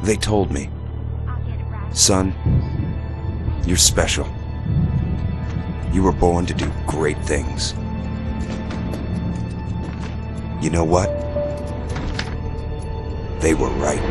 They told me, son, you're special. You were born to do great things. You know what? They were right.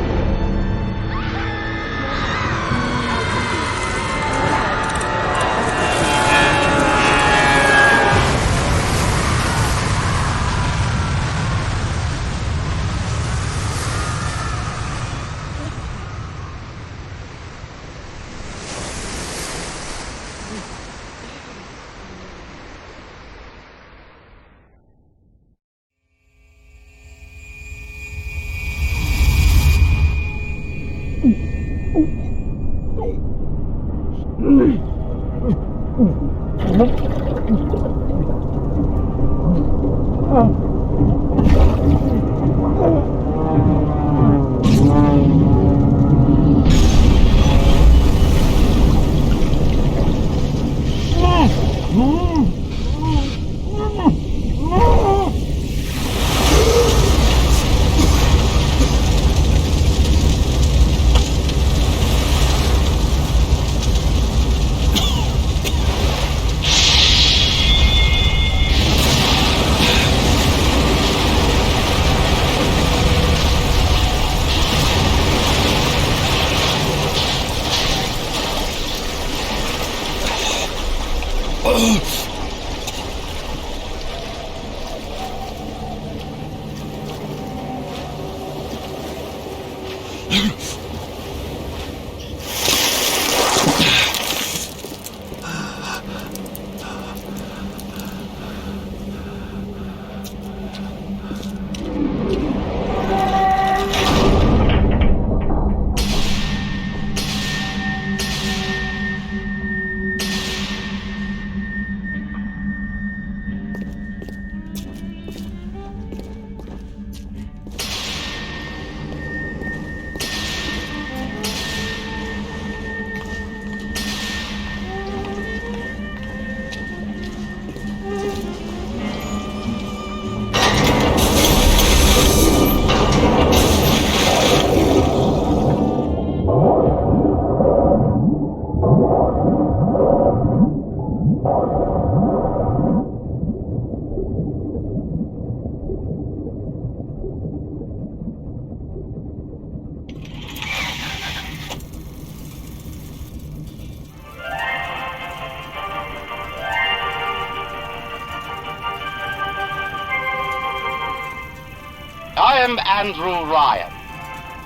I am AndrewRyan,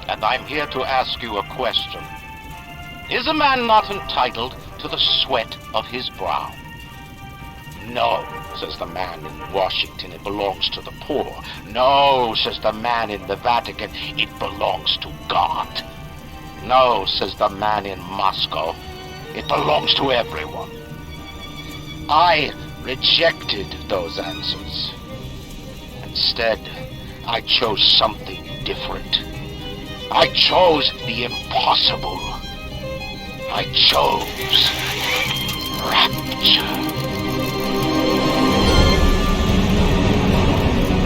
and I'm here to ask you a question. Is a man not entitled to the sweat of his brow? No, says the man in Washington, it belongs to the poor. No, says the man in the Vatican, it belongs to God. No, says the man in Moscow, it belongs to everyone. I rejected those answers. Instead, I chose something different. I chose the impossible. I chose Rapture.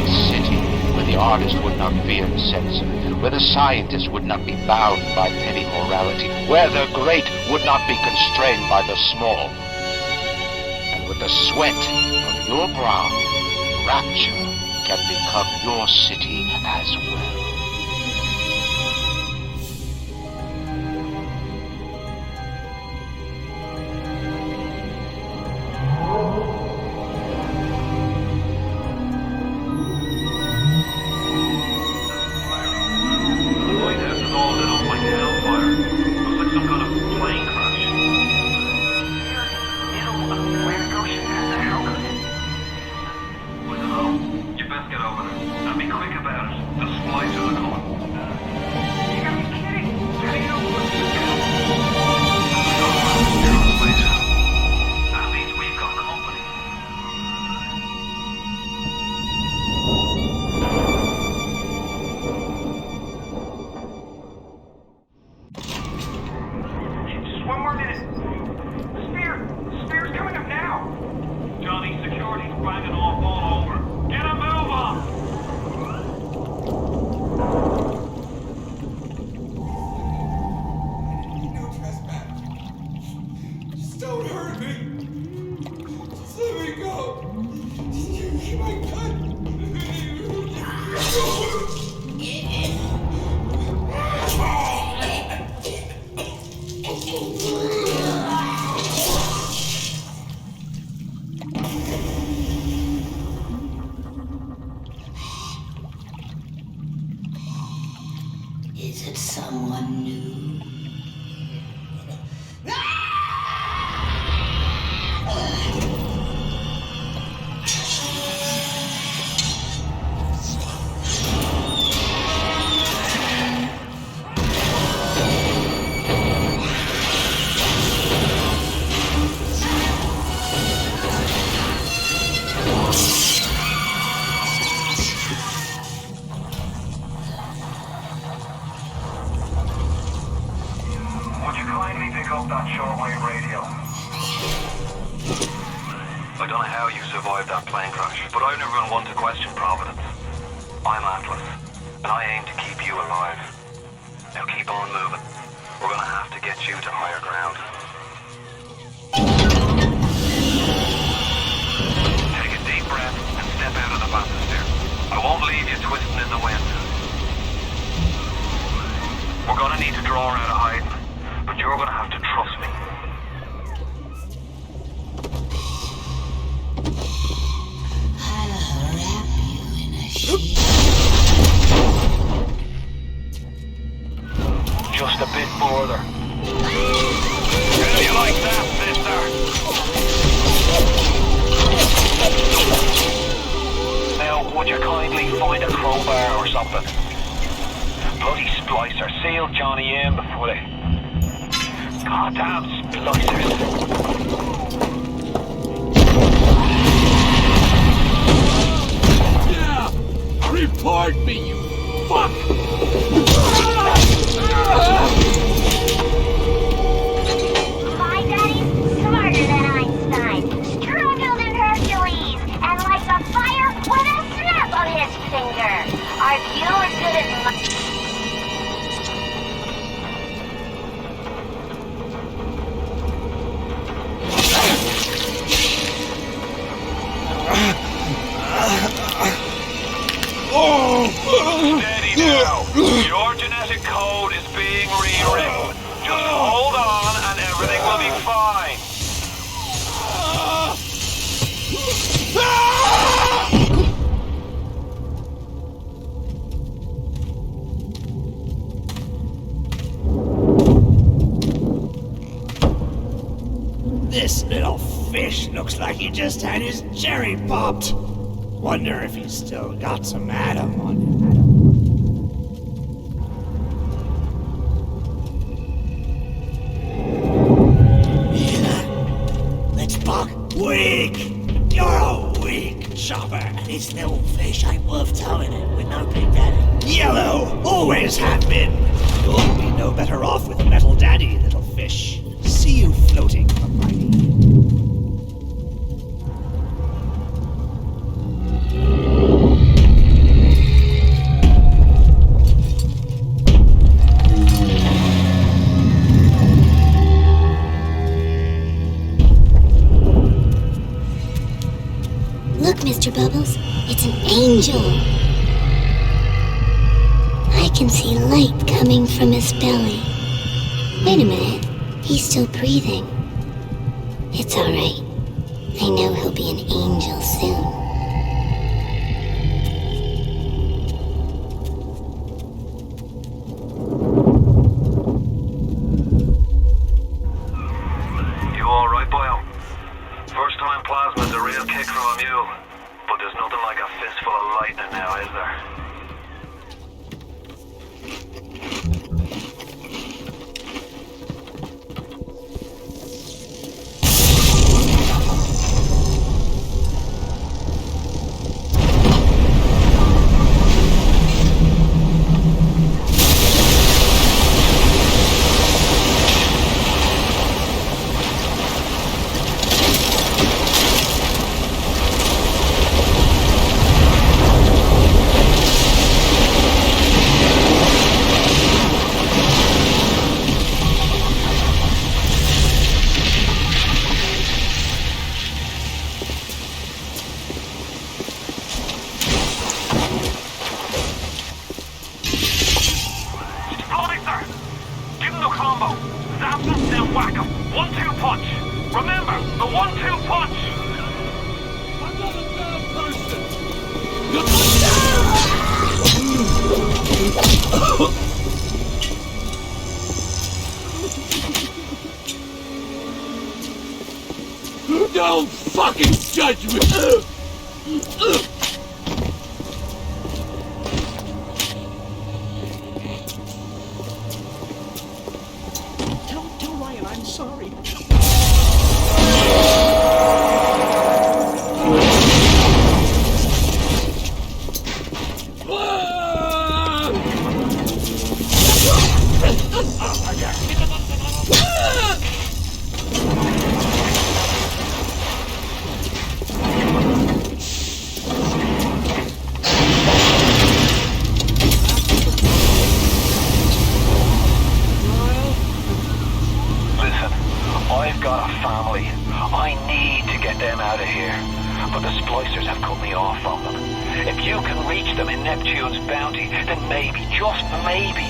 A city where the artist would not fear the censor, where the scientist would not be bound by petty morality, where the great would not be constrained by the small. And with the sweat of your brow, Rapture can become your city as well. Get over there and be quick about it. The splicer Don't hurt me. Just let me go. My gun. Is it someone new? Just a bit further. How you like that, sister? Now, would you kindly find a crowbar or something? Bloody splicer, seal Johnny in before they... Goddamn splicers. Yeah! Report me, you fuck! My daddy's smarter than Einstein, stronger than Hercules, and like the fire with a snap of his finger. Are you as good as my... Steady now. Your genetic code is being rewritten. Just hold on and everything will be fine. This little fish looks like he just had his cherry popped. Wonder if he's still got some Adam on him. Let's buck. Weak! You're a weak chopper. This little fish ain't worth towing it with no big daddy. Yellow! Always have been. You'll be no better off with a metal daddy, little fish. See you floating, Almighty. Look, Mr. Bubbles, it's an angel. I can see light coming from his belly. Wait a minute, he's still breathing. It's all right. I know he'll be an angel soon. You alright, boyo? First time plasma's a real kick from a mule. But there's nothing like a fistful of lightning now, is there? Remember, the 1-2 punch! I'm not a bad person! Don't fucking judge me! Tell Ryan I'm sorry. I've got a family. I need to get them out of here. But the splicers have cut me off from them. If you can reach them in Neptune's bounty, then maybe, just maybe.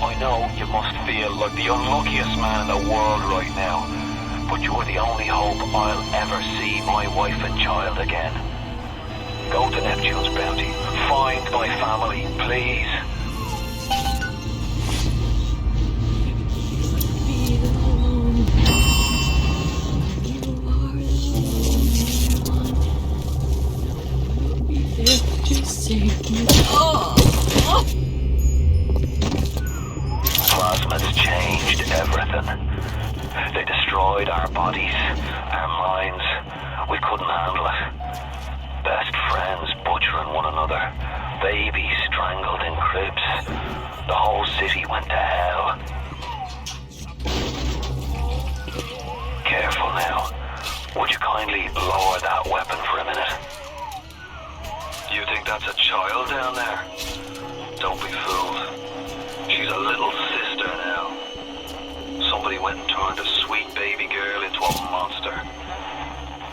I know you must feel like the unluckiest man in the world right now. But you're the only hope I'll ever see my wife and child again. Go to Neptune's bounty. Find my family, please. Plasma's changed everything. They destroyed our bodies, our minds. We couldn't handle it. Best friends butchering one another. Babies strangled in cribs. The whole city went to hell. Careful now. Would you kindly lower that weapon for a minute? You think that's a child down there? Don't be fooled. She's a little sister now. Somebody went and turned a sweet baby girl into a monster.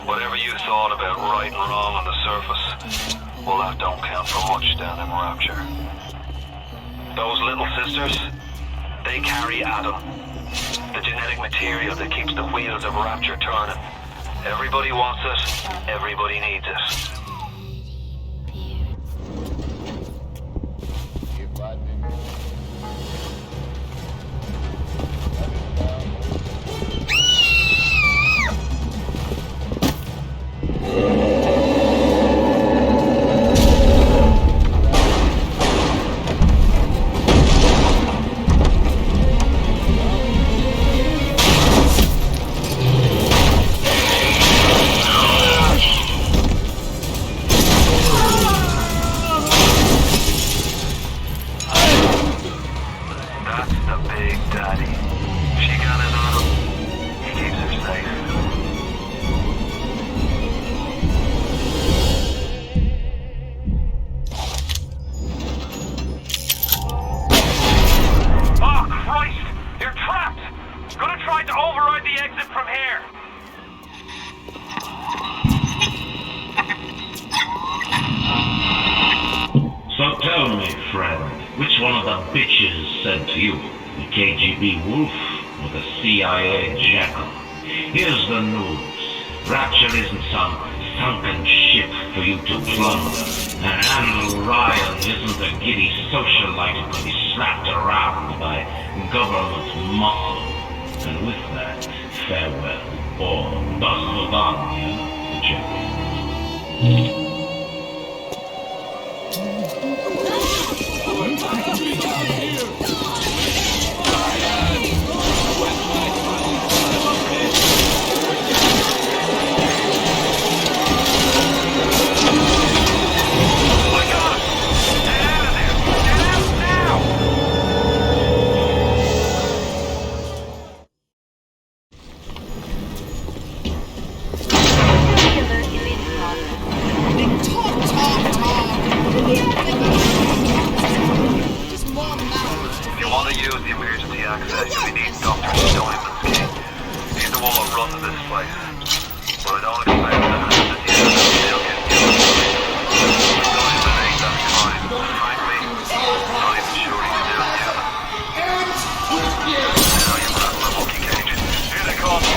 Whatever you thought about right and wrong on the surface, well, that don't count for much down in Rapture. Those little sisters, they carry Adam, the genetic material that keeps the wheels of Rapture turning. Everybody wants it, everybody needs it. CIA jackal. Here's the news. Rapture isn't some sunken ship for you to plunder. And AndrewRyan isn't a giddy socialite who can be slapped around by government muscle. And with that, farewell, or до свидания, Jogo. Here they come.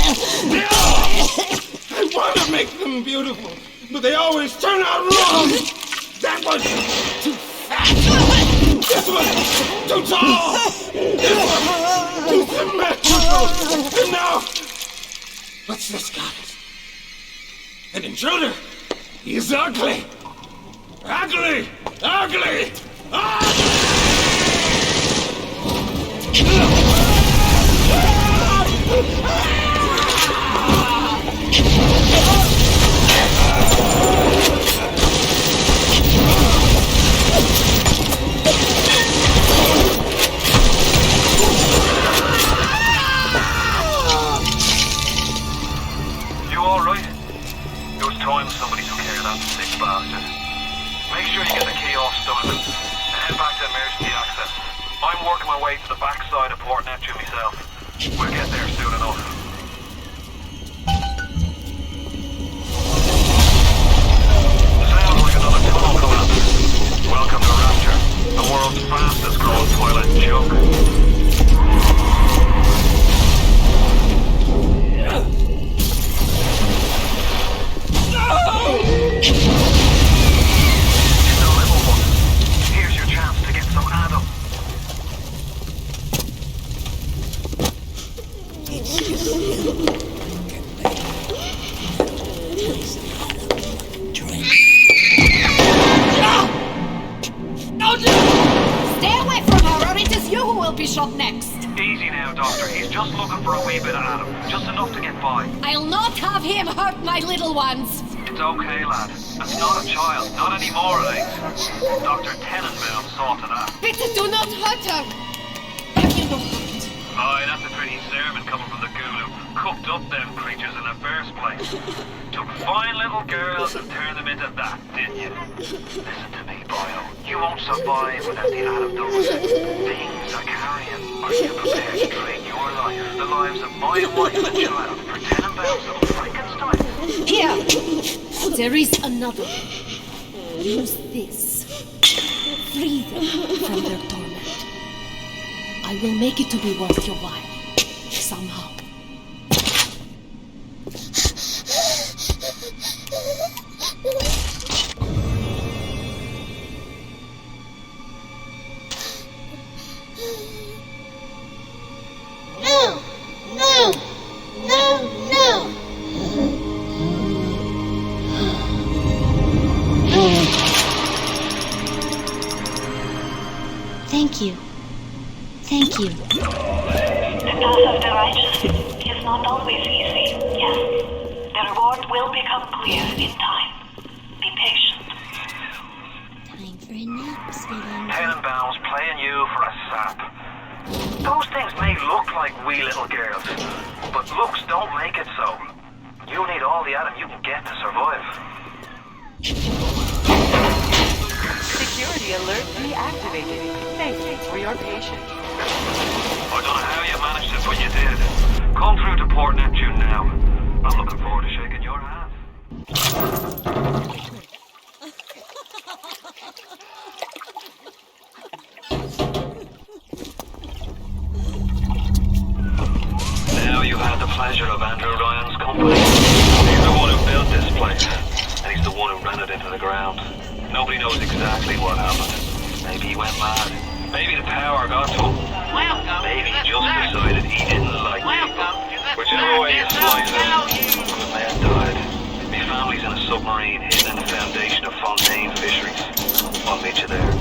I want to make them beautiful, but they always turn out wrong. That was too fat. This was too tall. This was too symmetrical. And now, what's this, guys? An intruder. He's ugly. Ugly. Ugly. Ugly. You alright? It was time somebody took care of that sick bastard. Make sure you get the key off Simon and head back to emergency access. I'm working my way to the backside of Port Neptune myself. We'll get there soon enough. Sounds like another tunnel collapse. Welcome to Rapture, the world's fastest growing toilet joke. Here's your chance to get some Adam. Stay away from her, or it is you who will be shot next. Easy now, Doctor. He's just looking for a wee bit of Adam. Just enough to get by. I'll not have him hurt my little ones. It's okay, lad. That's not a child. Not anymore, it ain't. Dr. Tenenbaum saw to that. Bitte do not hurt her. Have you no heart? Aye, that's a pretty sermon coming from the ghoul who cooked up them creatures in the first place. Took fine little girls and turned them into that, didn't you? Listen to me, Bio. You won't survive without the Adam those things are carrying. Are you prepared to trade your life, the lives of my wife and child, for Tenenbaum's little Frankenstein? Here! There is another. Use this. Free them from their torment. I will make it to be worth your while. Somehow. No! No! No! No! Thank you. Thank you. The path of the righteous is not always easy, yes. The reward will become clear in time. Be patient. Time for a nap, sweetie. Tenenbaum's playing you for a sap. Those things may look like wee little girls, but looks don't make it so. You need all the Adam you can get to survive. Security alert deactivated. Thank you for your patience. I don't know how you managed it, but you did. Come through to Port Neptune now. I'm looking forward to shaking your hand. Now you had the pleasure of AndrewRyan's company. He's the one who built this place, and he's the one who ran it into the ground. Nobody knows exactly what happened. Maybe he went mad. Maybe the power got to him. Maybe he just decided he didn't like people. Whichever way you slice it, the man died. My family's in a submarine hidden in the foundation of Fontaine Fisheries. I'll meet you there.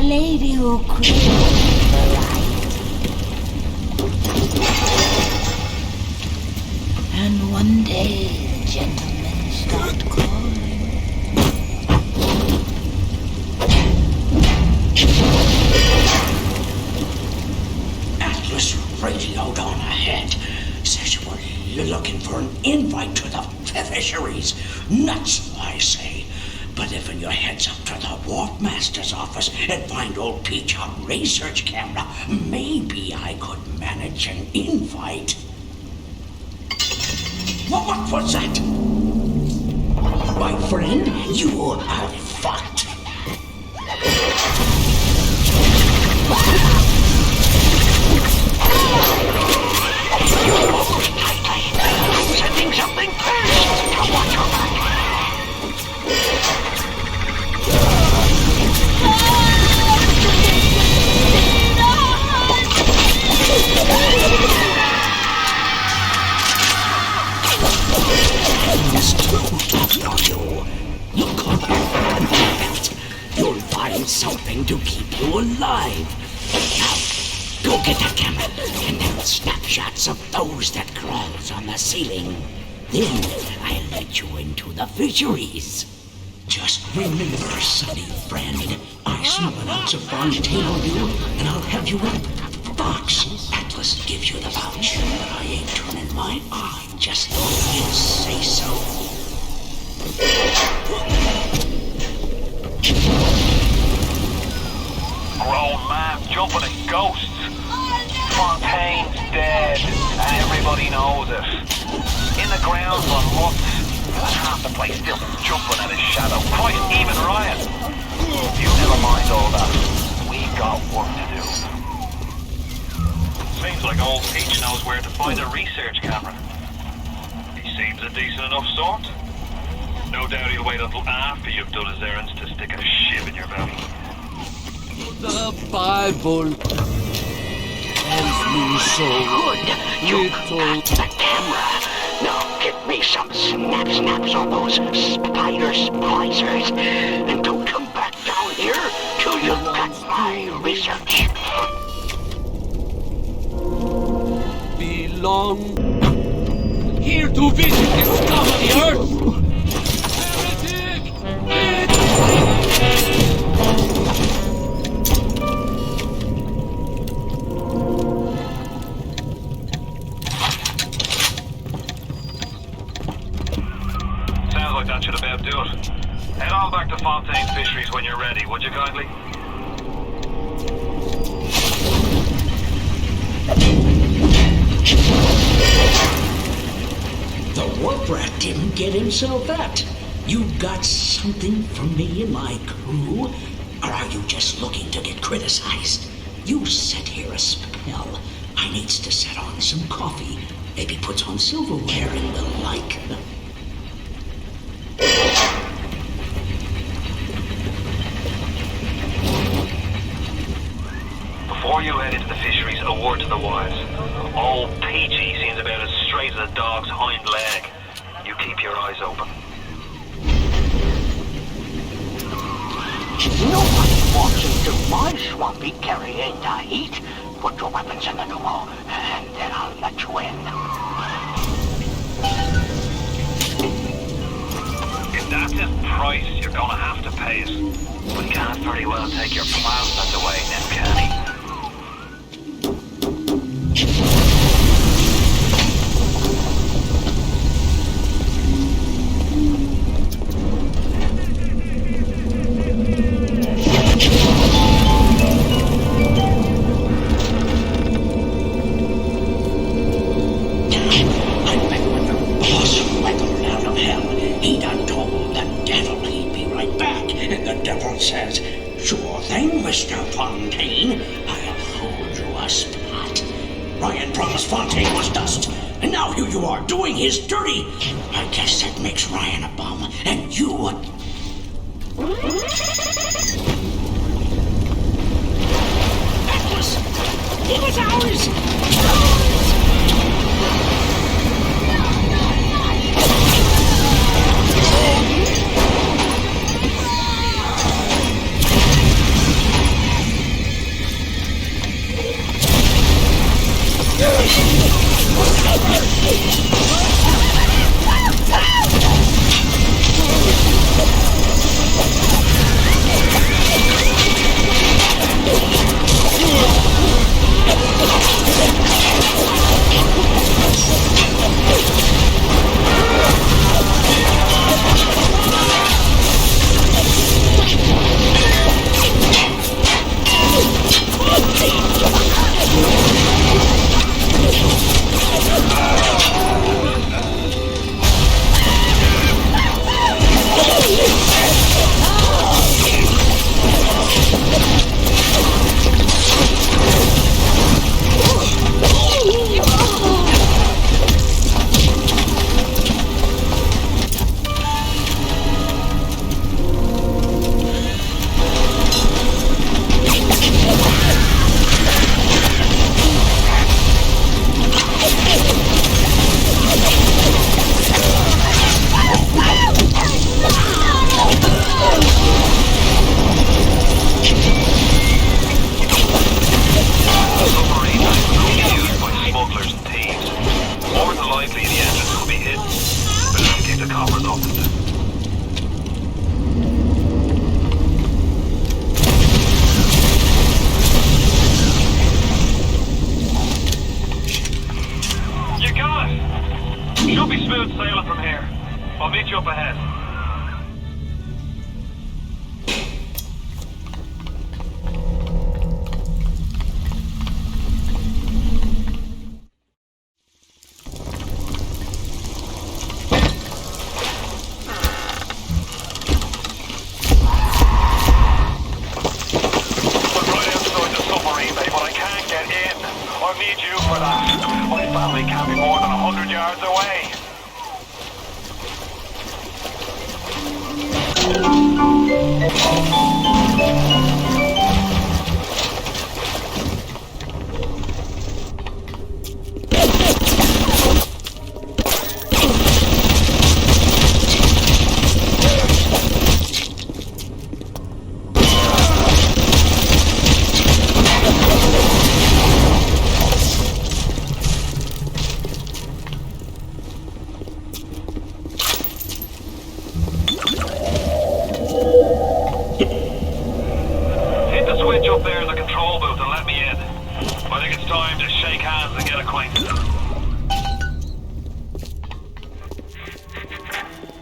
Lady who created the light. And one day the gentlemen stopped calling. Atlas radioed on ahead. Says you were looking for an invite to the fisheries. Nuts, I say. But if your heads up to the Warp Master's office and find old Peach on research camera, maybe I could manage an invite. What was that? My friend, you are fucked. I'm sending something first. Now watch your back. There's too tough on you. Look on that belt. You'll find something to keep you alive. Now, go get that camera and then snapshots of those that crawls on the ceiling. Then I'll let you into the fisheries. Just remember, sonny friend, I smell out of Fontaine on you, and I'll have you up. Fox, Atlas gives you the vouch, but I ain't turning my eye just though you say so. Grown man jumping at ghosts. Fontaine's dead, and everybody knows it. In the ground for months, and half the place still jumping at his shadow. Christ, even Ryan. You never mind all that. We got work to do. Seems like old Peach knows where to find a research camera. He seems a decent enough sort. No doubt he'll wait until after you've done his errands to stick a shiv in your belly. The Bible tells me so. Good. You got the camera. Now get me some snaps on those spider splicers. And don't come back down here till you've got my research. Belong here to visit the scum of the earth. Sounds like that should about do it. Head on back to Fontaine Fisheries when you're ready, would you kindly? The warp rat didn't get himself that. You got something for me and my crew? Or are you just looking to get criticized? You set here a spell. I needs to set on some coffee. Maybe put on silverware and the like. Before you head into the fisheries, a word to the wise. Old Peachy seems about as straight as a dog's hind leg. You keep your eyes open. Nobody walks into my swampy carrying the heat. Put your weapons in the pneumo, and then I'll let you in. If that's his price, you're gonna have to pay it. But he can't very well take your plasmas away now, can he? Says, sure thing, Mr. Fontaine. I'll hold you a spot. Ryan promised Fontaine was dust, and now here you are doing his dirty. I guess that makes Ryan a bum, and you a... Atlas! It was ours! wanted. You got it! Should be smooth sailing from here. I'll meet you up ahead.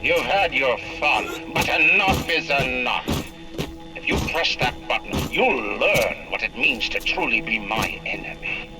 You've had your fun, but enough is enough. If you press that button, you'll learn what it means to truly be my enemy.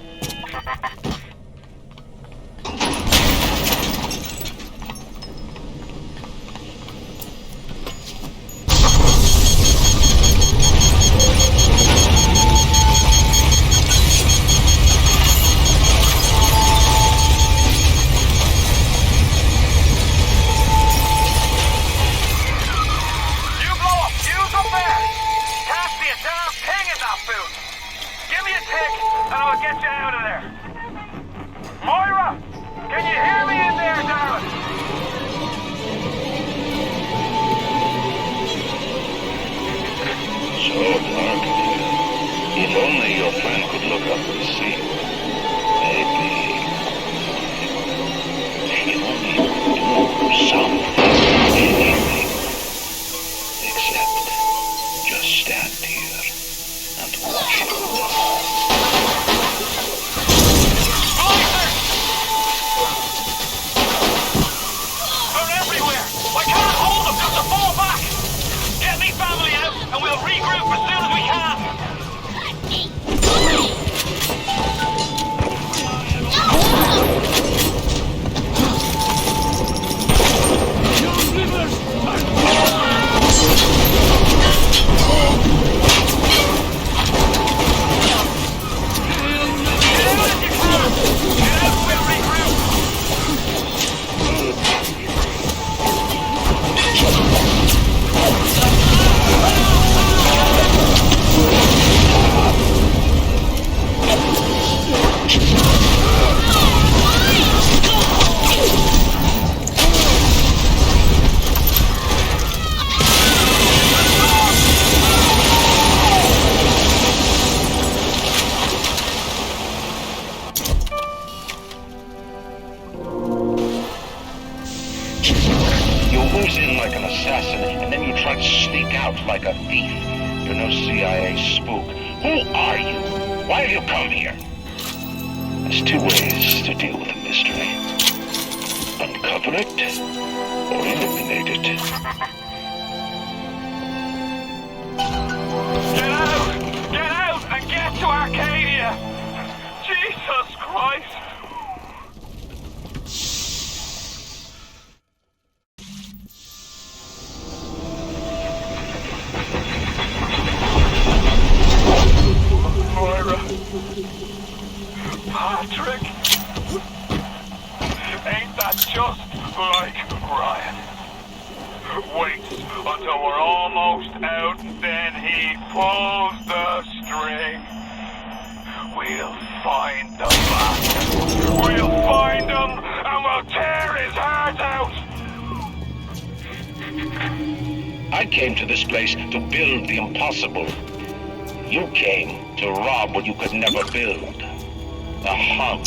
You came to rob what you could never build. A hunk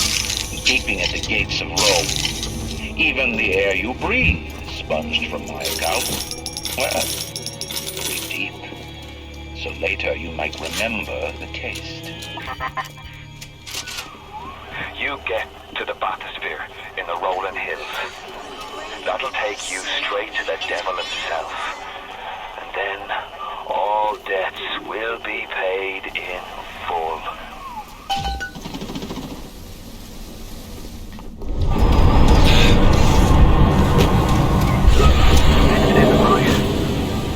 gaping at the gates of Rome. Even the air you breathe expunged from my account, well, pretty deep. So later you might remember the taste. You get to the bathysphere in the rolling hills. That'll take you straight to the devil himself. And then all debts will be paid in full.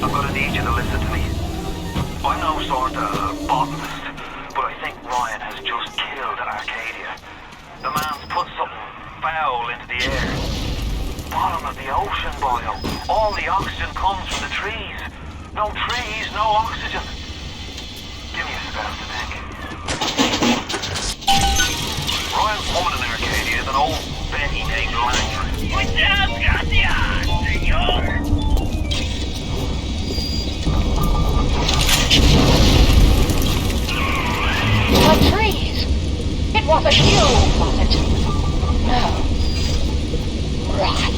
I'm gonna need you to listen to me. I'm no sort of botanist, but I think Ryan has just killed an Arcadia. The man's put something foul into the air. Bottom of the ocean, Boyo. All the oxygen comes from the trees. No trees, no oxygen. Give me a spell to think. Ryan's woman in Arcadia is an old Betty named Lang. Muchas gracias, señor. The trees! It wasn't you, was it? No. Ryan.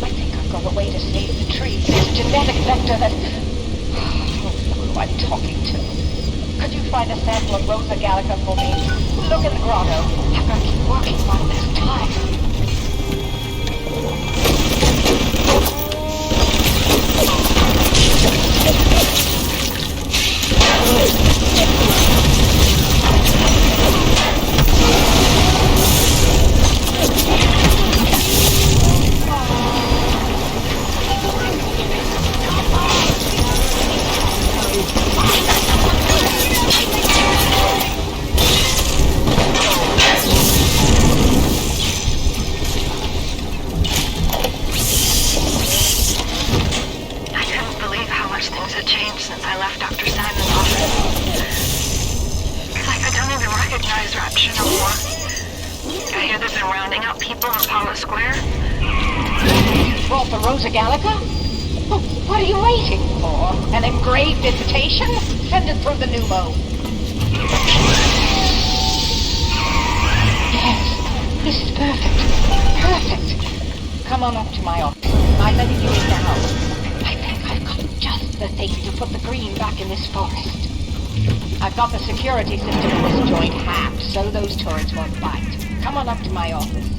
I think I've got a way to save the trees. This genetic vector that... Oh, who I'm talking to. Could you find a sample of Rosa Gallica for me? Look in the grotto. I've got to keep working while there's time. Send it through the pneumo. Yes, this is perfect. Perfect. Come on up to my office. I'm letting you in now. I think I've got just the thing to put the green back in this forest. I've got the security system in this joint hacked, so those turrets won't bite. Come on up to my office.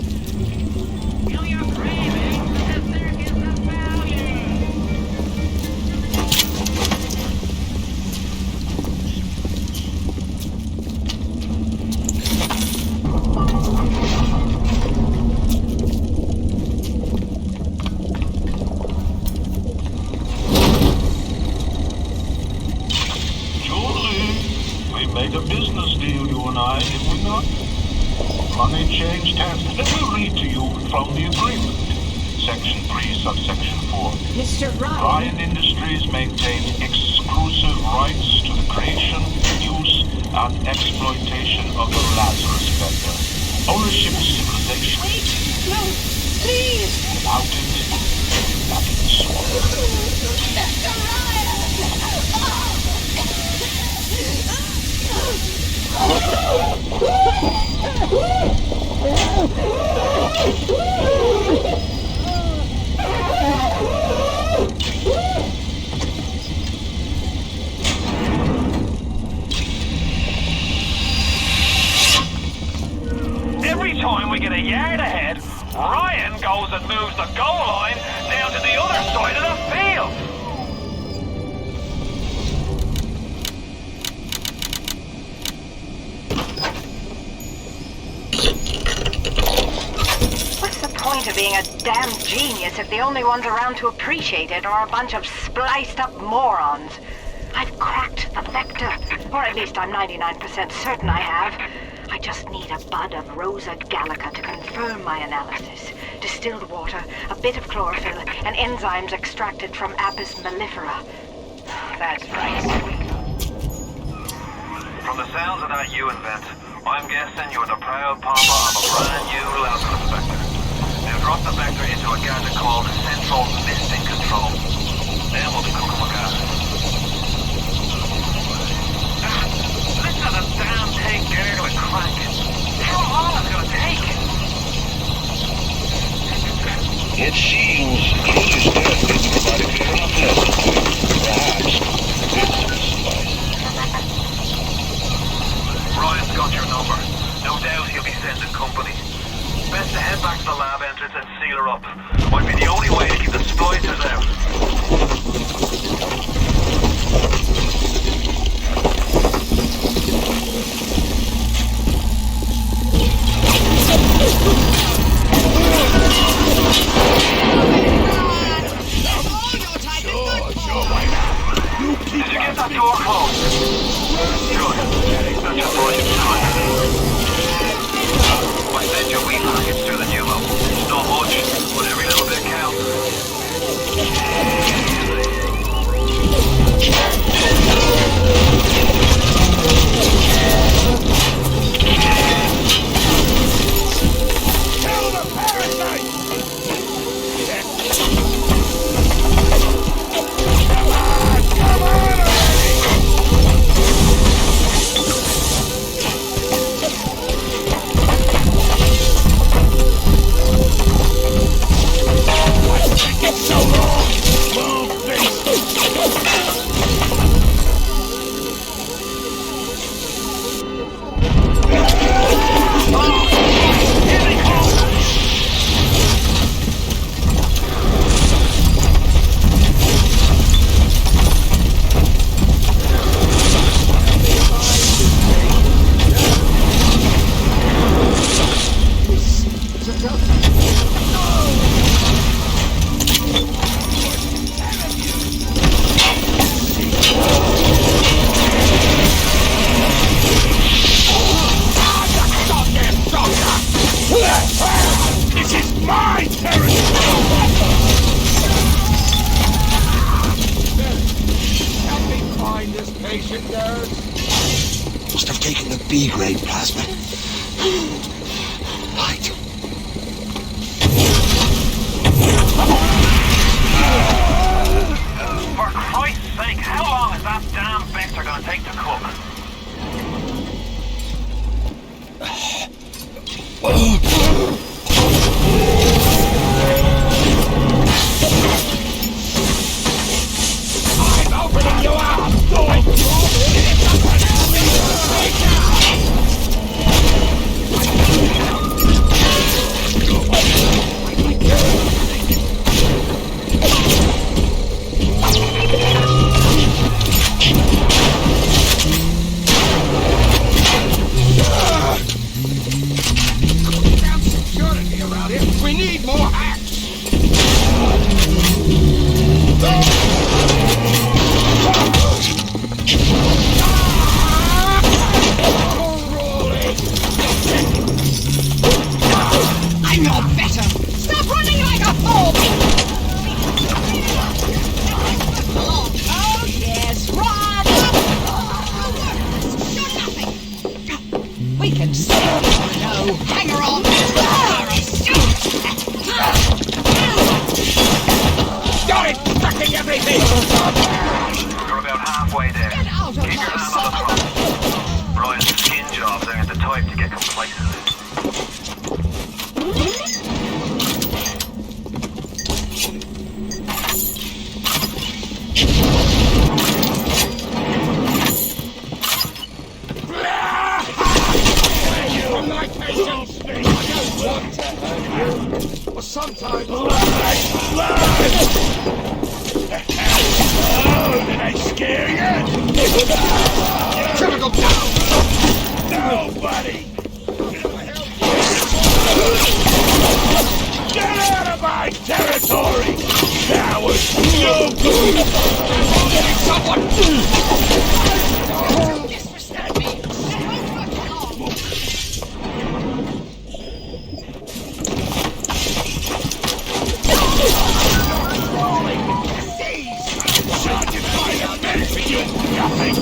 Mr. Ryan Industries maintains exclusive rights to the creation, use, and exploitation of the Lazarus vector. Ownership of civilization. Wait! No! Please! Without it, nothing's Mr. Every time we get a yard ahead, Ryan goes and moves the goal line down to the other side of the field. What's the point of being a damn genius if the only ones around to appreciate it are a bunch of spliced up morons? I've cracked the vector, or at least I'm 99% certain I have. I just need a bud of Rosa Gallica to confirm my analysis. Distilled water, a bit of chlorophyll, and enzymes extracted from Apis mellifera. That's right. From the sounds of that you invent, I'm guessing you're the proud papa of a brand new Lazarus vector. Now drop the vector into a gadget called Central Misting Control. Then we'll be cooking with gas. Listen to the damn thing gurgle and crank. How long is it gonna take? It seems English death didn't provide a clear enough message. Perhaps this will suffice. Ryan's got your number. No doubt he'll be sending company. Best to head back to the lab entrance and seal her up. Might be the only way to keep the splicers out. Did you get that door closed? Good. That just bought you time. I sent your wheat packets through the pneumo. Not much, but every little bit counts. Kill the parasite! Come on It's so long! Long face! This is my territory! Help me find this patient, nurse. Must have taken the B-grade plasma. Right. For Christ's sake, how long is that damn vector gonna take to cook? I'm opening you up! Going security around here. We need more hacks. I know better! Stop running like a fool! Oh, yes, run! You're nothing! We can still no hanger on! Got it! Fucking everything! You're about halfway there. Get out of Keep your my hand on the throttle. Brian's skin jobs aren't the type to get complacent. From my patient space, I don't want to hurt you. But sometimes... Oh, did I scare you? Typical down! Nobody! Get out of my territory! Coward! No good! I'm getting someone! Disrespect me! That won't work for long! Sergeant Ryder meant for you nothing!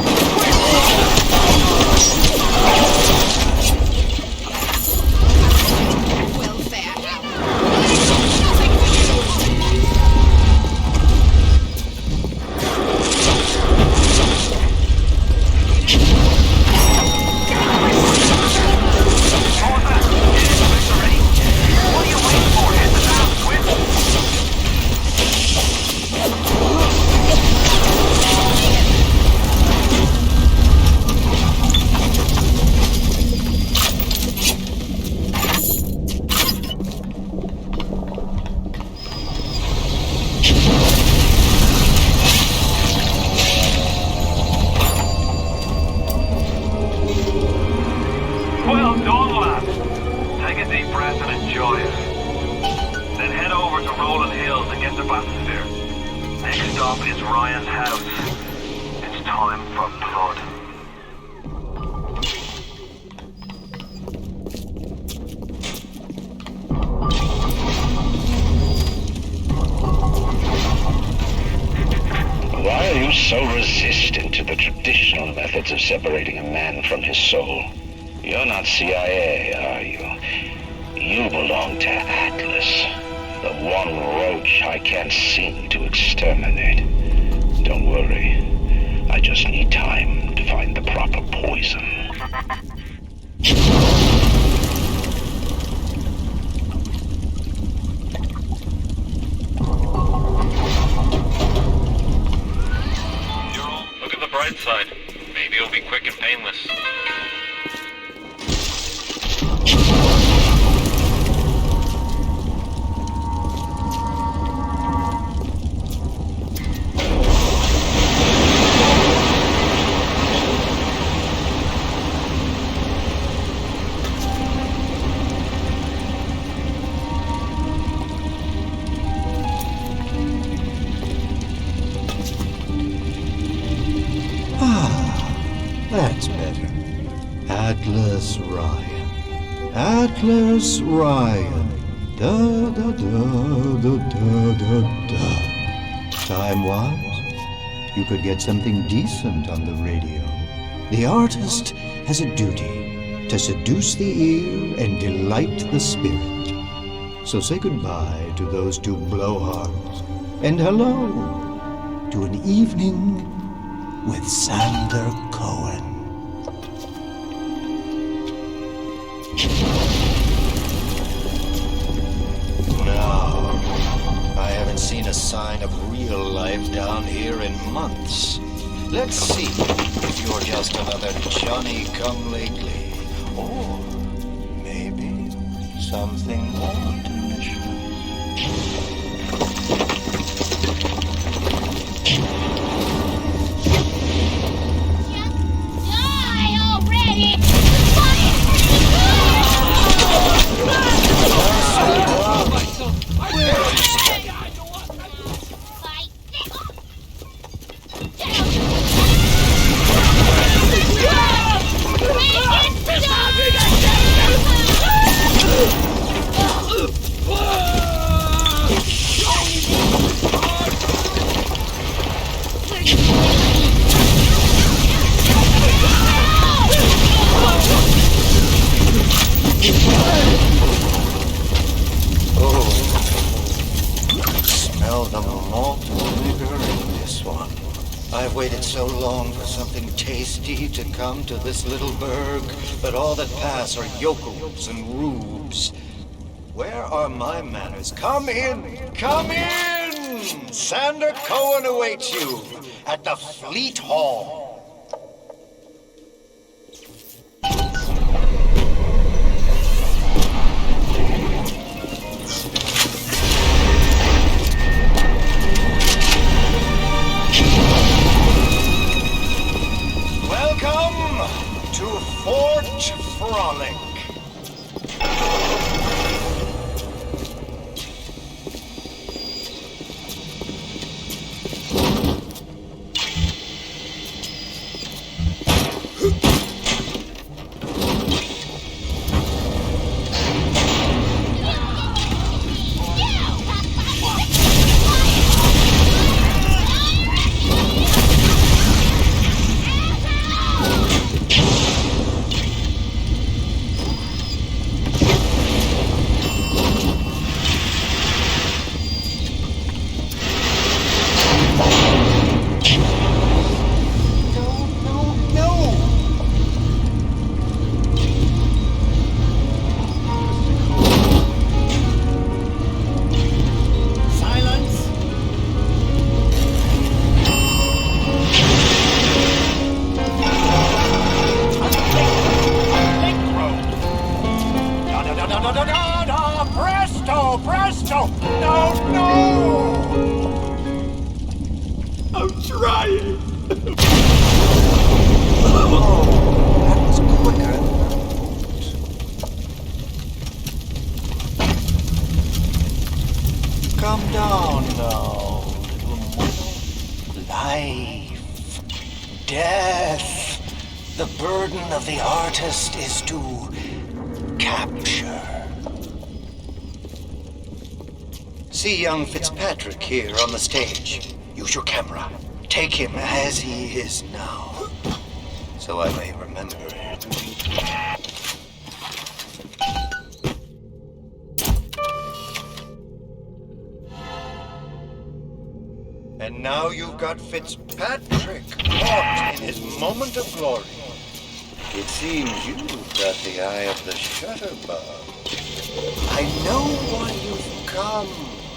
Welfare! Nothing for you! vehicles and get the bathysphere. Next stop is Ryan's house. It's time for blood. Why are you so resistant to the traditional methods of separating a man from his soul? You're not CIA, are you? You belong to Atlas, the one roach I can't seem to exterminate. Don't worry. I just need time to find the proper poison. Look at the bright side. Maybe it'll be quick and painless. That's better. Atlas Ryan. Atlas Ryan. Da da da da da da da. Time-wise, you could get something decent on the radio. The artist has a duty to seduce the ear and delight the spirit. So say goodbye to those two blowhards, and hello to an evening with Sander Cohen. No, I haven't seen a sign of real life down here in months. Let's see if you're just another Johnny-come-lately, or maybe something more delicious. Smell the malt liquor in this one. I've waited so long for something tasty to come to this little burg, but all that pass are yokels and rubes. Where are my manners? Come in! Come in! Sander Cohen awaits you at the Fleet Hall. Welcome to Fort Frolic. Presto! No, no! I'm trying! Oh, that was quicker than I Come down now, little mortal. Life, death. The burden of the artist is to capture. See young Fitzpatrick here on the stage. Use your camera. Take him as he is now, so I may remember him. And now you've got Fitzpatrick caught in his moment of glory. It seems you've got the eye of the shutterbug. I know why you've come,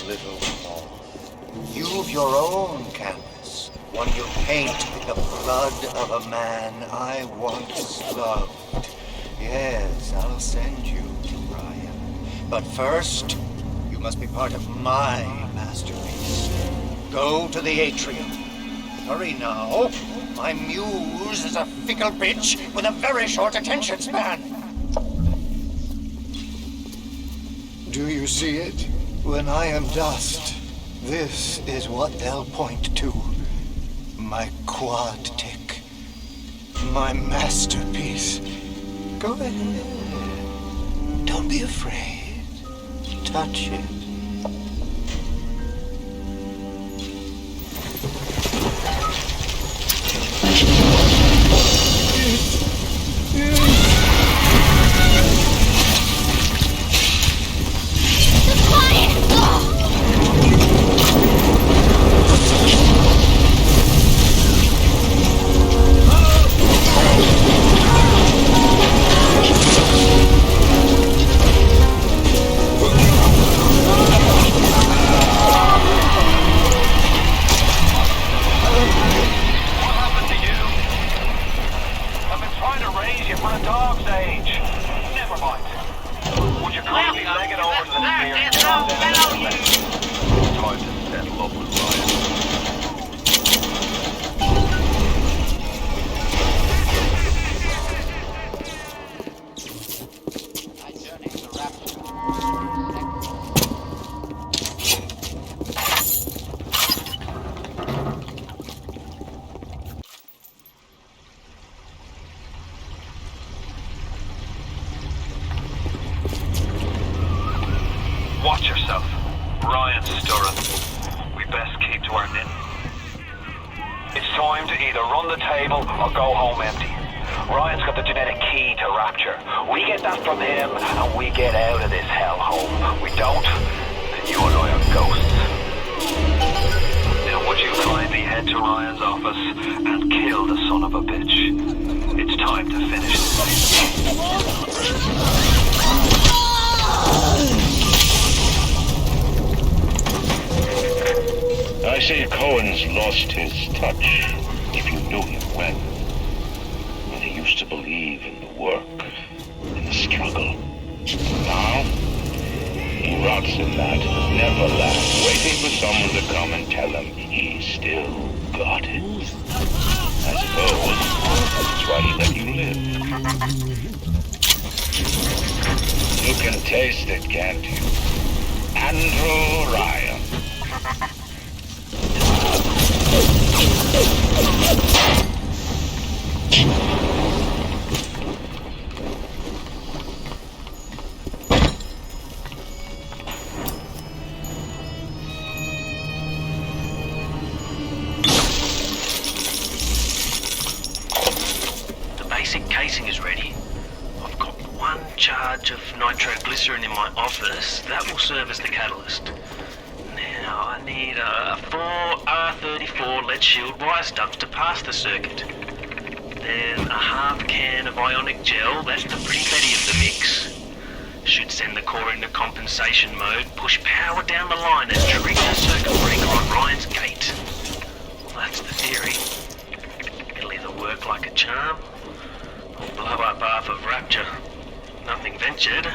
little moth. You've your own canvas, one you paint with the blood of a man I once loved. Yes, I'll send you to Ryan. But first, you must be part of my masterpiece. Go to the atrium. Hurry now. My muse is a fickle bitch with a very short attention span. Do you see it? When I am dust, this is what they'll point to. My quad tick. My masterpiece. Go ahead. Don't be afraid. Touch it. Watch yourself. Ryan's stirring. We best keep to our knitting. It's time to either run the table or go home empty. Ryan's got the genetic key to Rapture. We get that from him and we get out of this hellhole. We don't, then you and I are ghosts. Now would you kindly head to Ryan's office and kill the son of a bitch? It's time to finish this. I see Cohen's lost his touch, if you knew him well. When he used to believe in the work, in the struggle. Now, he rots in that neverland, waiting for someone to come and tell him he's still got it. I suppose that's why he let you live. You can taste it, can't you? AndrewRyan. The basic casing is ready. I've got one charge of nitroglycerin in my office. That will serve as the catalyst. Now I need 4 R34 lead shield wire stubs to pass the circuit. Then a half can of ionic gel, that's the pretty Betty of the mix. Should send the core into compensation mode, push power down the line and trigger the circuit breaker on Ryan's gate. Well, that's the theory. It'll either work like a charm, or blow up half of Rapture. Nothing ventured.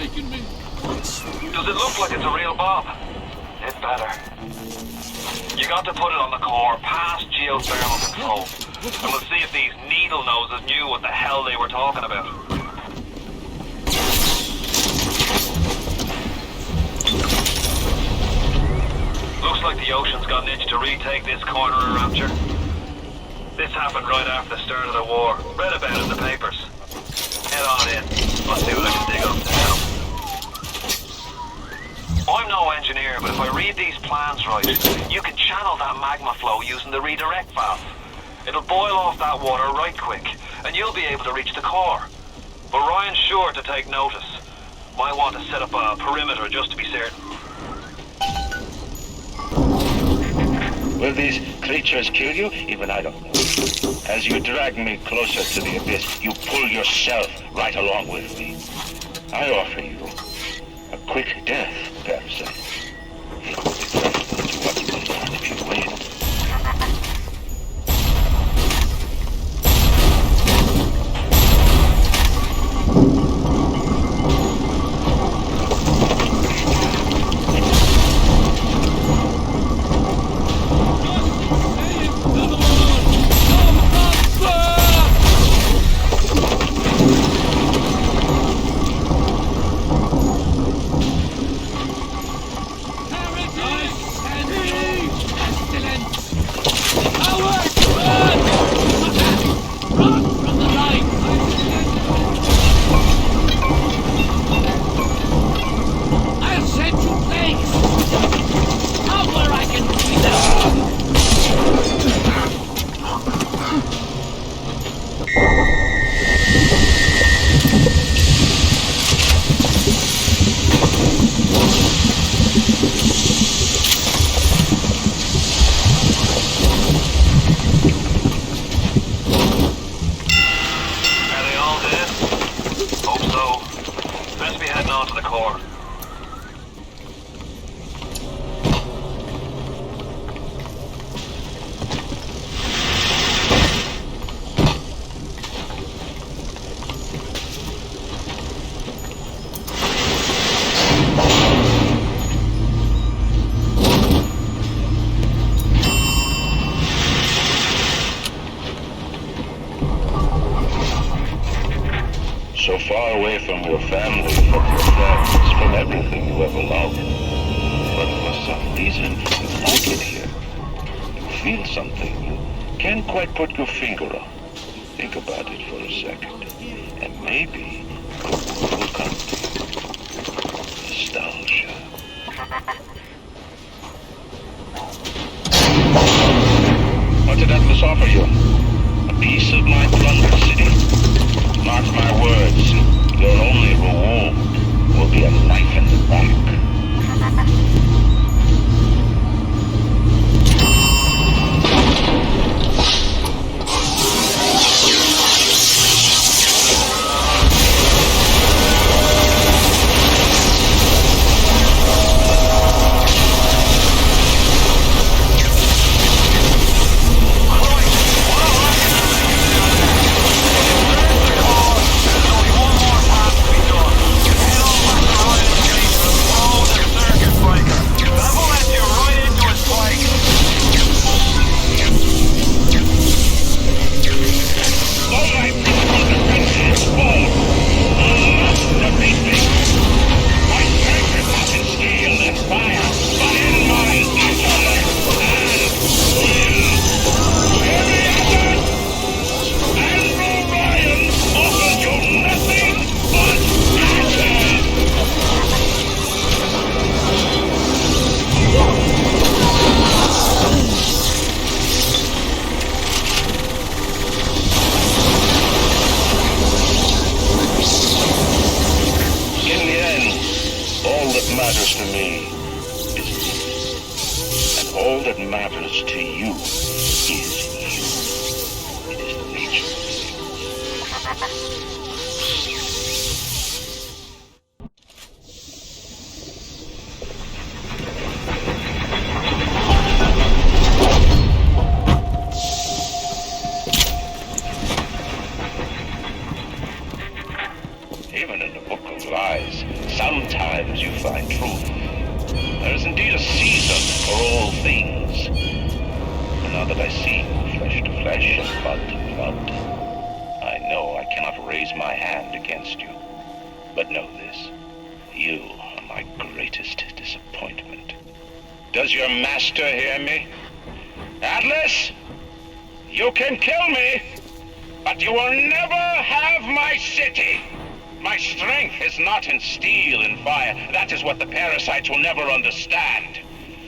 taken me. Does it look like it's a real bomb? It better. You got to put it on the core, past geothermal control. And we'll see if these needle noses knew what the hell they were talking about. Looks like the ocean's got an itch to retake this corner of Rapture. This happened right after the start of the war. Read about it in the papers. Head on in. Let's see what I can dig up to help. I'm no engineer, but if I read these plans right, you can channel that magma flow using the redirect valve. It'll boil off that water right quick, and you'll be able to reach the core. But Ryan's sure to take notice. Might want to set up a perimeter just to be certain. Will these creatures kill you? Even I don't know. As you drag me closer to the abyss, you pull yourself right along with me. I offer you a quick death, Parasite. It will be preferable to what you will learn if you win. So far away from your family, from your friends, from everything you ever loved. But for some reason, you like it here. You feel something you can't quite put your finger on. Think about it for a second, and maybe the word will come to you. Nostalgia. What did Atlas offer you? A piece of my plundered city? Mark my words, your only reward will be a knife in the back. Even in the Book of Lies, is. Sometimes you find truth. There is indeed a season for all things. And now that I see you flesh to flesh and blood to blood, I know I cannot raise my hand against you. But know this, you are my greatest disappointment. Does your master hear me? Atlas, you can kill me, but you will never have my city. My strength is not in steel and fire. That is what the parasites will never understand.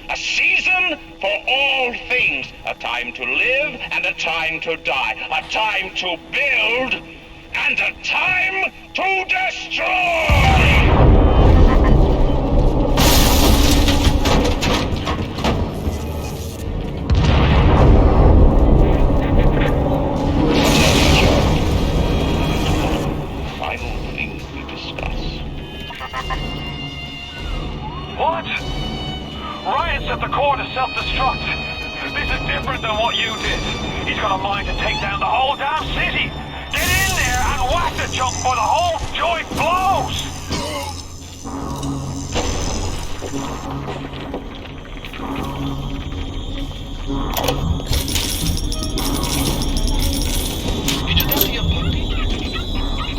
A season for all things. A time to live and a time to die. A time to build and a time to destroy! What? Ryan's at the core to self-destruct. This is different than what you did. He's got a mind to take down the whole damn city. Get in there and whack the junk before the whole joint blows!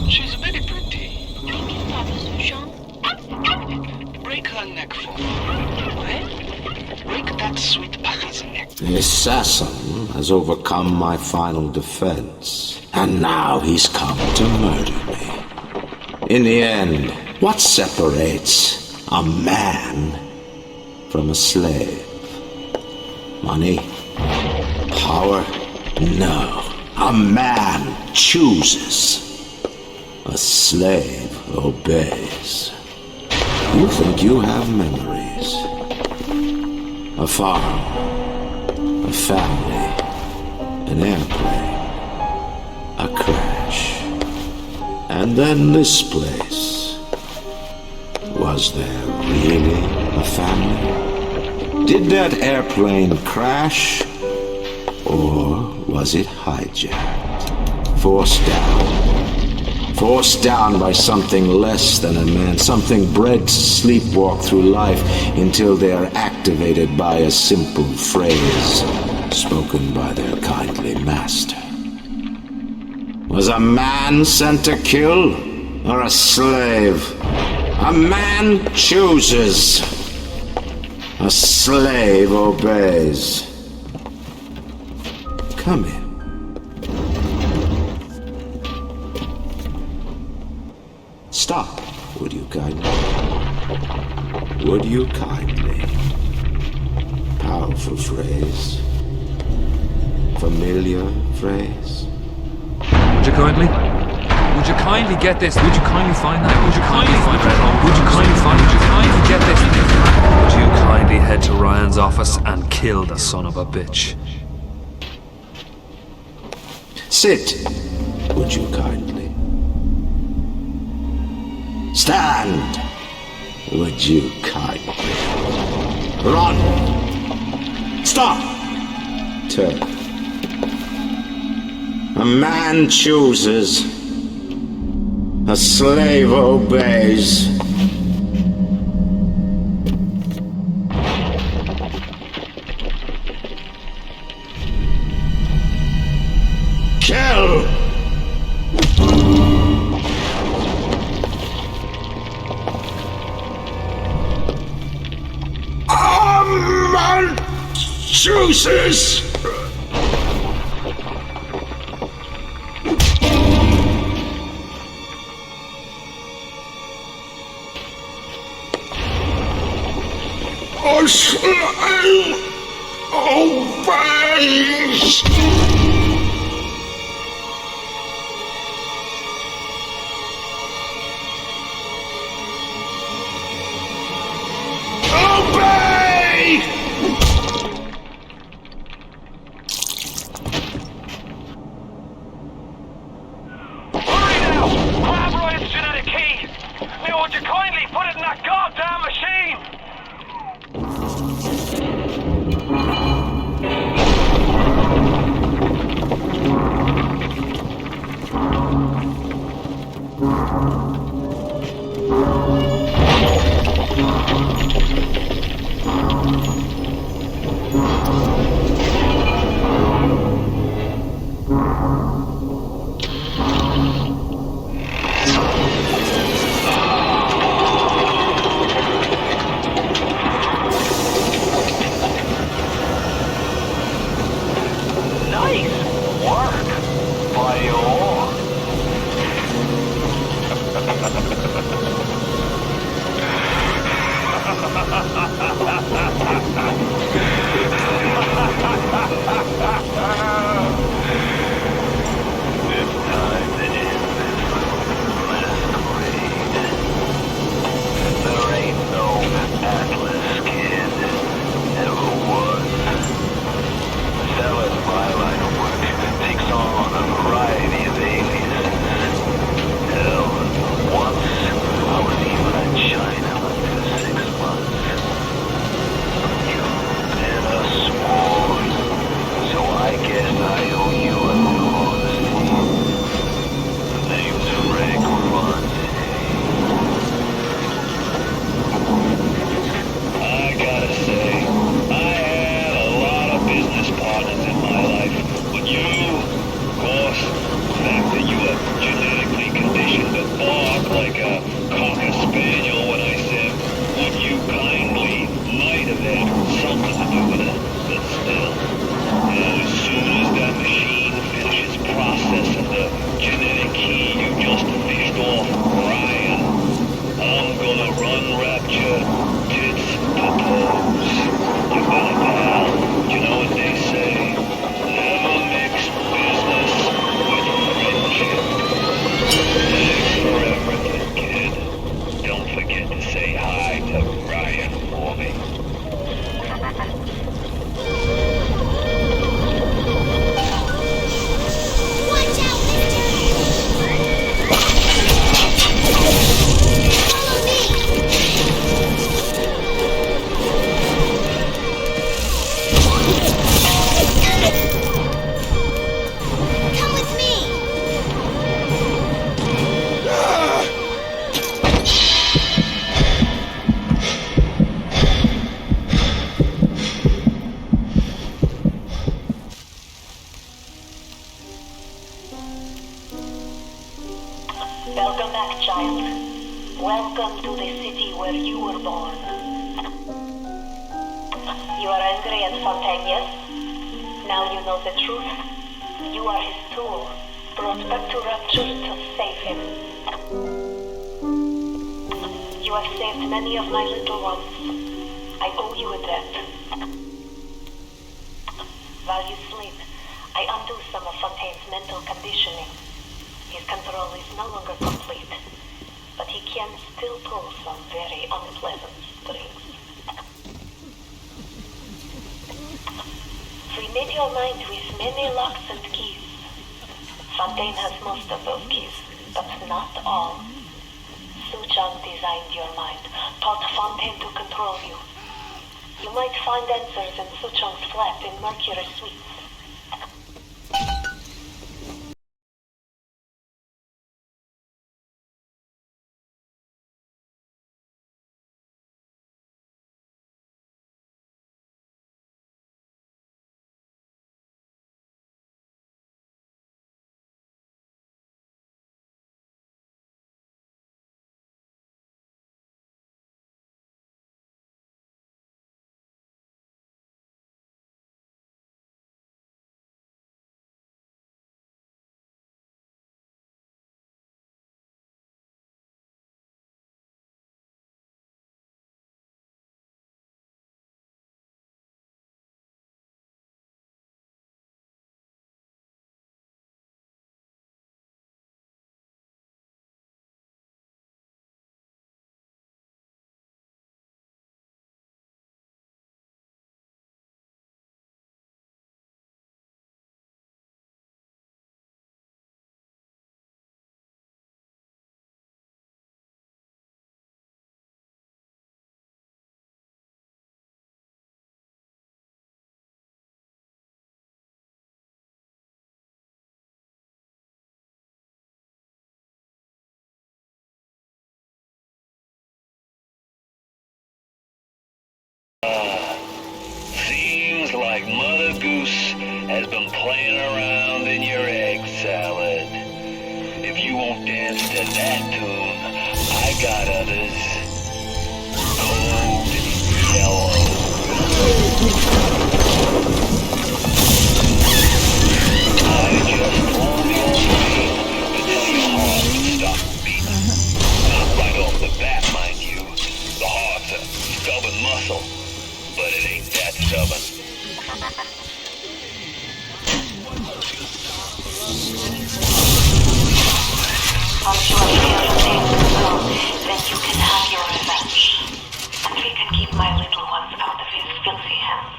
She's very pretty. Break her neck for me. Break that sweet puppy's neck. The assassin has overcome my final defense, and now he's come to murder me. In the end, what separates a man from a slave? Money? Power? No. A man chooses. A slave obeys. You think you have memories. A farm, a family, an airplane, a crash, and then this place. Was there really a family? Did that airplane crash? Or was it hijacked? Forced down by something less than a man, something bred to sleepwalk through life until they are activated by a simple phrase spoken by their kindly master. Was a man sent to kill or a slave? A man chooses. A slave obeys. Come in. Stop, would you kindly? Would you kindly? Powerful phrase. Familiar phrase. Would you kindly? Would you kindly get this? Would you kindly find that? Would you kindly find that? Would you kindly find? Would you kindly get this? Would you kindly head to Ryan's office and kill the son of a bitch? Sit, would you kindly? Stand, would you kindly? Run! Stop! Turn. A man chooses. A slave obeys. Kill! A man chooses! A slave obeys! tits to toes. You got it, pal. You know what they say? Never mix business with friendship. Thanks for everything, kid. Don't forget to say hi to Ryan for me. Watch out, mister! Come with me! Welcome back, child. Welcome to the city where you were born. You are angry at Fontaine, yes? Now you know the truth. You are his tool, brought back to Rapture to save him. You have saved many of my little ones. I owe you a debt. While you sleep, I undo some of Fontaine's mental conditioning. His control is no longer complete, but he can still pull some very unpleasant strings. Free your mind with many locks and keys. Fontaine has most of those keys, but not all. Suchang designed your mind, taught Fontaine to control you. You might find answers in Suchang's flat in Mercury Suites. Seems like Mother Goose has been playing around in your egg salad. If you won't dance to that tune, I got others. Cold yellow. I just told the old queen to tell your heart to stop beating. Right off the bat, mind you, the heart's a stubborn muscle, but it ain't that stubborn. Once you are free of Fontaine's control, then you can have your revenge. And we can keep my little ones out of his filthy hands.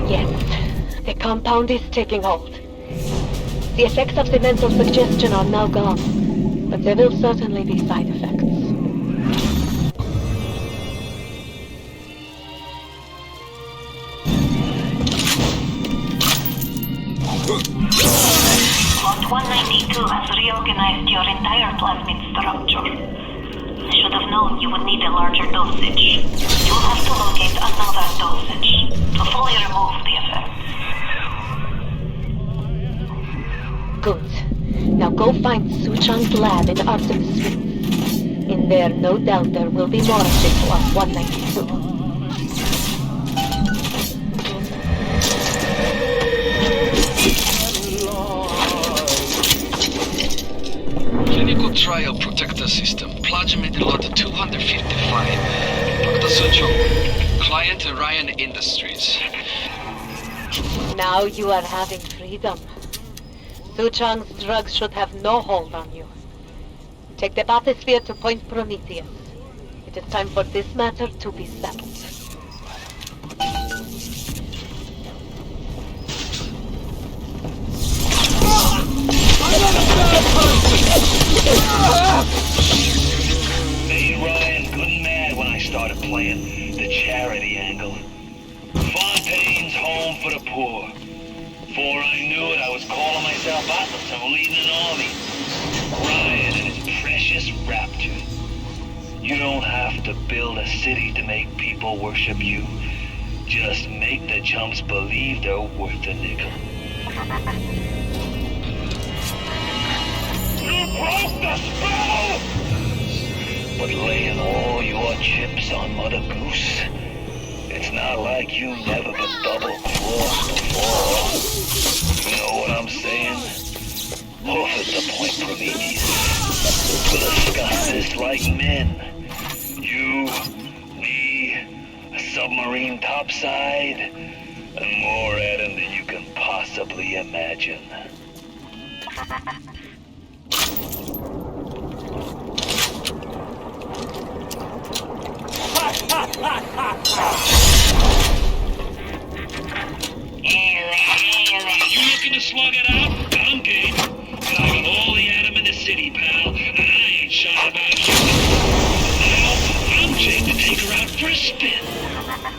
Yes, the compound is taking hold. The effects of the mental suggestion are now gone, but there will certainly be side effects. Lot 192 has reorganized your entire plasmid structure. Should have known you would need a larger dosage. You'll have to locate another dosage to fully remove the effect. Good. Now go find Suchang's lab in Artemis Suites. In there, no doubt there will be more of this Lot 192. data system. Plug-emited lot 255. Dr. Sucho, client Ryan Industries. Now you are having freedom. Su Chang's drugs should have no hold on you. Take the bathysphere to Point Prometheus. It is time for this matter to be settled. Made Ryan good and mad when I started playing the charity angle. Fontaine's home for the poor. Before I knew it, I was calling myself Atlas and leading an army. Ryan and his precious Rapture. You don't have to build a city to make people worship you. Just make the chumps believe they're worth a nickel. You broke the spell! But laying all your chips on Mother Goose, it's not like you never been double-crossed before. You know what I'm saying? Off at the Point Prometheus. We'll discuss this like men. You, me, a submarine topside, and more Adam than you can possibly imagine. Alright. You looking to slug it out? I'm game. But I got all the Adam in the city, pal, and I ain't shy about you. Now, I'm Jake to take her out for a spin.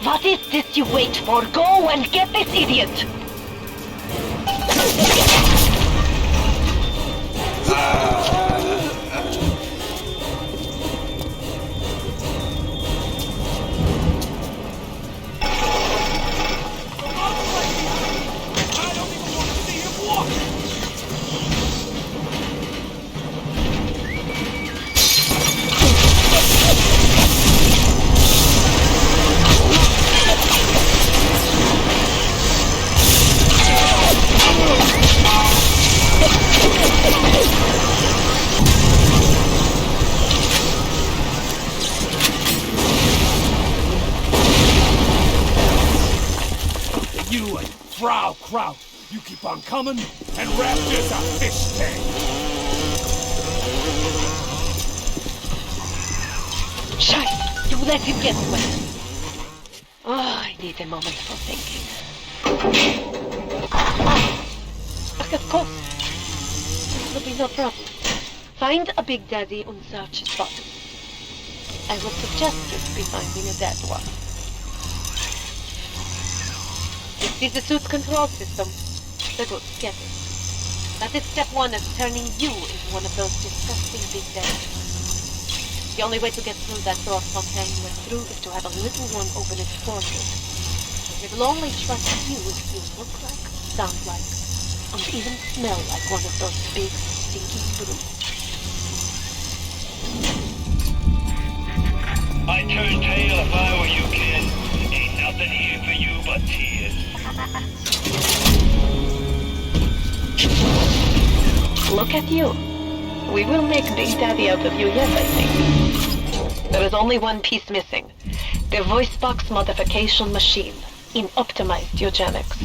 What is this you wait for? Go and get this idiot! You and Frau Kraut, you keep on coming, and Rapture's a fish tank. Shite! You let him get away. Oh, I need a moment for thinking. Of course. This will be no problem. Find a Big Daddy and search his body. I would suggest you be finding a dead one. This is the suit's control system. The good, get it. That is step one of turning you into one of those disgusting Big Daddies. The only way to get through that door Fontaine went through is to have a little one open it for you. It will only trust you if you look like, sound like, and even smell like one of those big, stinking brutes. I'd turn tail if I were you, kid. Ain't nothing here for you but tears. Look at you. We will make Big Daddy out of you yet, I think. There is only one piece missing. The voice box modification machine in optimized eugenics.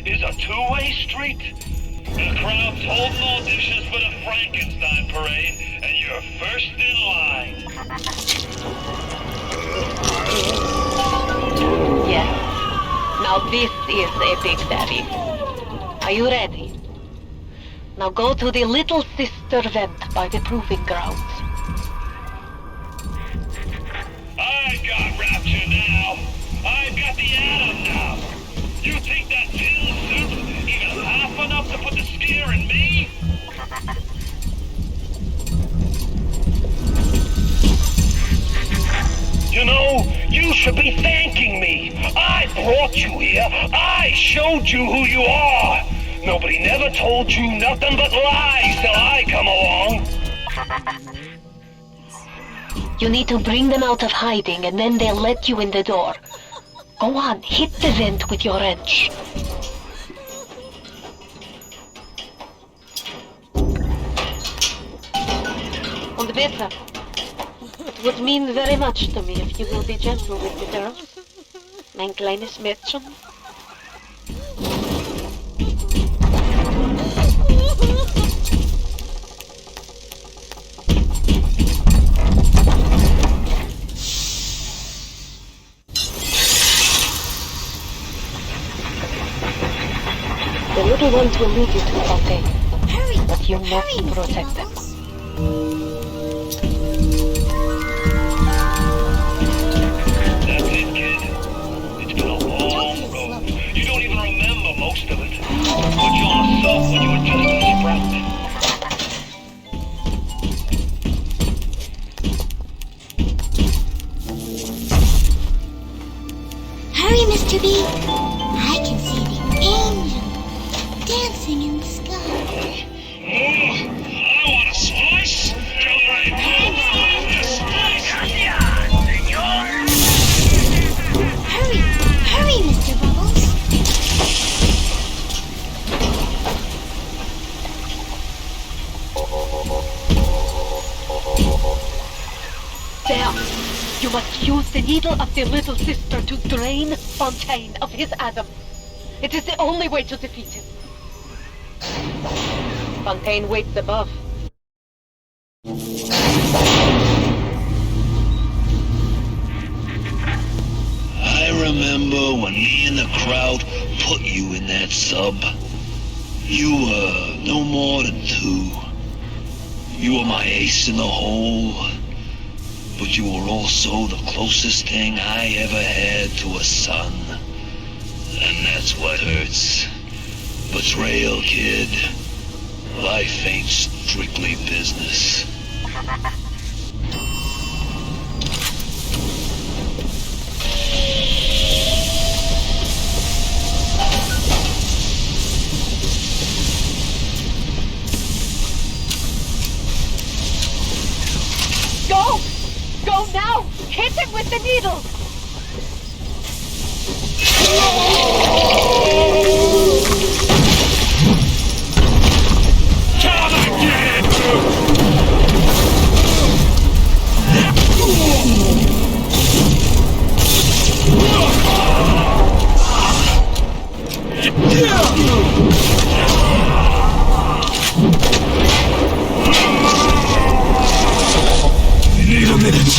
Is a two-way street. The crowd's holding auditions for the Frankenstein parade, and you're first in line. Yes. Now this is a Big Daddy. Are you ready? Now go to the Little Sister vent by the proving grounds. I got Rapture now. I've got the Atom now. You think that pill suit even half enough to put the scare in me? You know, you should be thanking me. I brought you here. I showed you who you are. Nobody never told you nothing but lies till I come along. You need to bring them out of hiding and then they'll let you in the door. Go on, hit the vent with your wrench. Und bitte, it would mean very much to me if you will be gentle with the girl. Mein kleines Mädchen. The little ones will lead you to Fontaine. Hurry! But you must protect them. That's it, kid. It's been a long road. You don't even remember most of it. Put you on a sub when you were just a sprout. Hurry, Mr. B. I can see the angel dancing in the sky. I want a slice. Hurry, hurry, Mr. Bubbles. There! You must use the needle of the little sister to drain Fontaine of his Adam. It is the only way to defeat him. Fontaine waits above. I remember when me and the crowd put you in that sub. You were no more than 2. You were my ace in the hole. But you were also the closest thing I ever had to a son. And that's what hurts. Betrayal, kid. Life ain't strictly business. Go! Go now! Hit him with the needle! Come again! We need a minute.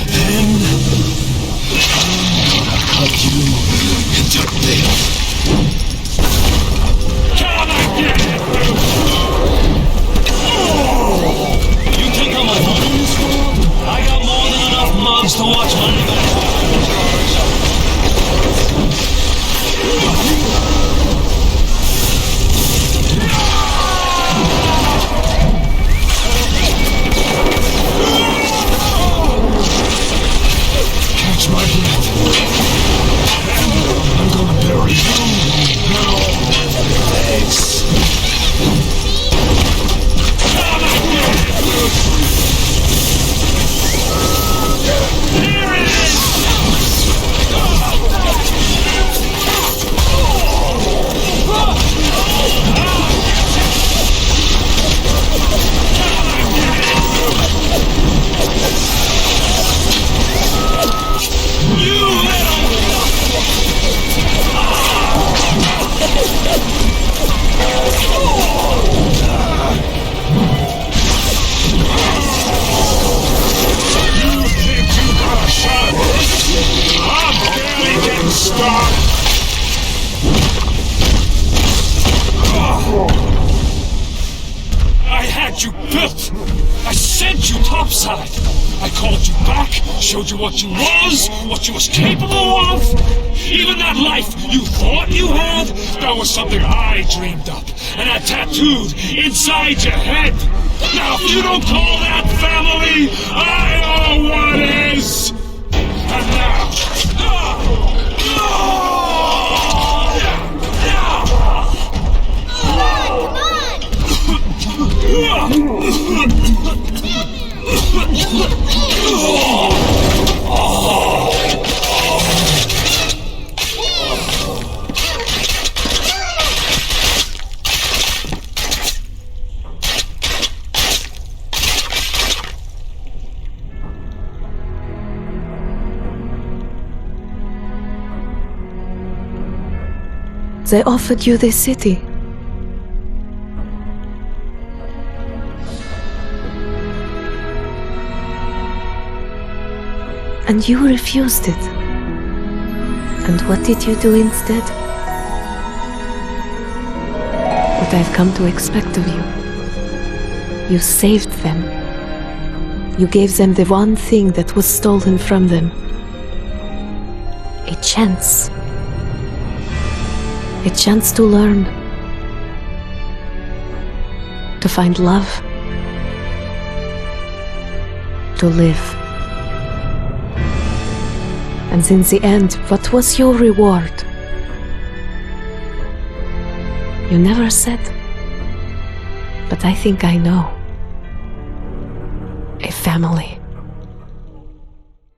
Then I'm gonna cut you into bits. Come again! You think I'm a dog in this world? I got more than enough mugs to watch my back. Catch my breath. I'm gonna bury you. Thanks. Here it is! I had you built. I sent you topside. I called you back, showed you what you was capable of. Even that life you thought you had, that was something I dreamed up and I tattooed inside your head. Now if you don't call that family, I know what is. And now They offered you this city. And you refused it. And what did you do instead? What I've come to expect of you. You saved them. You gave them the one thing that was stolen from them. A chance. A chance to learn. To find love. To live. And in the end, what was your reward? You never said. But I think I know. A family.